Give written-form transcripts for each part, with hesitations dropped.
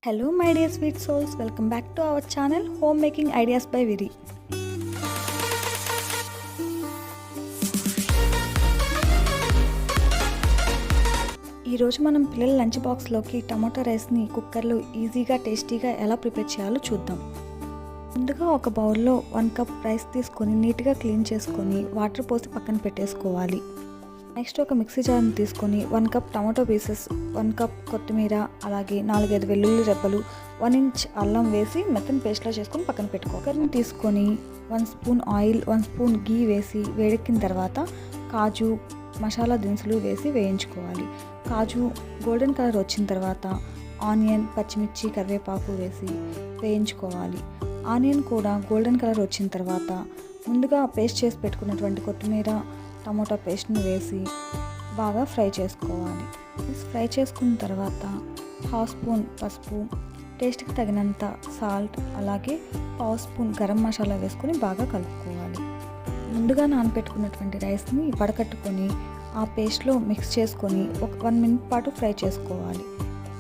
Hello my dear sweet souls, welcome back to our channel Homemaking Ideas by Viri. ఈరోజు మనం పిల్లల lunch బాక్స్లోకి tomato రైస్ని కుక్కర్లో ఈజీగా టేస్టీగా ఎలా ప్రిపేర్ చేయాలో చూద్దాం. ముందుగా ఒక బౌల్లో 1 కప్ రైస్ తీసుకొని నీట్గా క్లీన్ చేసుకొని వాటర్ పోసి పక్కన పెట్టేసుకోవాలి. నెక్స్ట్ ఒక మిక్సీ జార్ని తీసుకొని 1 కప్ టమాటో పీసెస్, 1 కప్ కొత్తిమీర, అలాగే 4-5 వెల్లుల్లి రెబ్బలు, 1 ఇంచ్ అల్లం వేసి మెత్తని పేస్ట్లా చేసుకొని పక్కన పెట్టుకో. కుక్కర్ని తీసుకొని 1 స్పూన్ ఆయిల్, 1 స్పూన్ గీ వేసి వేడెక్కిన తర్వాత కాజు, మసాలా దినుసులు వేసి వేయించుకోవాలి. కాజు గోల్డెన్ కలర్ వచ్చిన తర్వాత ఆనియన్, పచ్చిమిర్చి, కరివేపాకు వేసి వేయించుకోవాలి. ఆనియన్ కూడా గోల్డెన్ కలర్ వచ్చిన తర్వాత ముందుగా పేస్ట్ చేసి పెట్టుకున్నటువంటి కొత్తిమీర, టమాటా పేస్ట్ని వేసి బాగా ఫ్రై చేసుకోవాలి. ఫ్రై చేసుకున్న తర్వాత 1/2 స్పూన్ పసుపు, టేస్ట్కి తగినంత సాల్ట్, అలాగే 1/2 స్పూన్ గరం మసాలా వేసుకొని బాగా కలుపుకోవాలి. ముందుగా నానబెట్టుకున్నటువంటి రైస్ని వడకట్టుకొని ఆ పేస్ట్లో మిక్స్ చేసుకొని ఒక 1 మినిట్ పాటు ఫ్రై చేసుకోవాలి.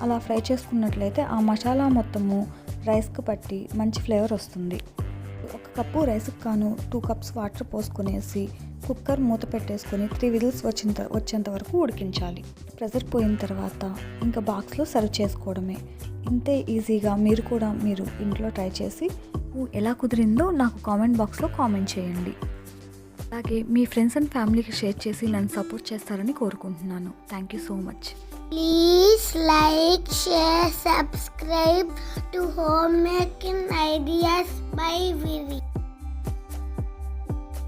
అలా ఫ్రై చేసుకున్నట్లయితే ఆ మసాలా మొత్తము రైస్కి పట్టి మంచి ఫ్లేవర్ వస్తుంది. 1 కప్పు రైస్కి కాను 2 కప్స్ వాటర్ పోసుకునేసి కుక్కర్ మూత పెట్టేసుకొని 3 విజిల్స్ వచ్చేంత వరకు ఉడికించాలి. ప్రెషర్ పోయిన తర్వాత ఇంకా బాక్స్లో సర్వ్ చేసుకోవడమే. ఇంతే ఈజీగా మీరు ఇంట్లో ట్రై చేసి ఎలా కుదిరిందో నాకు కామెంట్ బాక్స్లో కామెంట్ చేయండి. అలాగే మీ ఫ్రెండ్స్ అండ్ ఫ్యామిలీకి షేర్ చేసి నన్ను సపోర్ట్ చేస్తారని కోరుకుంటున్నాను. Thank you so much. Please like, share, subscribe to Homemaking Ideas by Viri.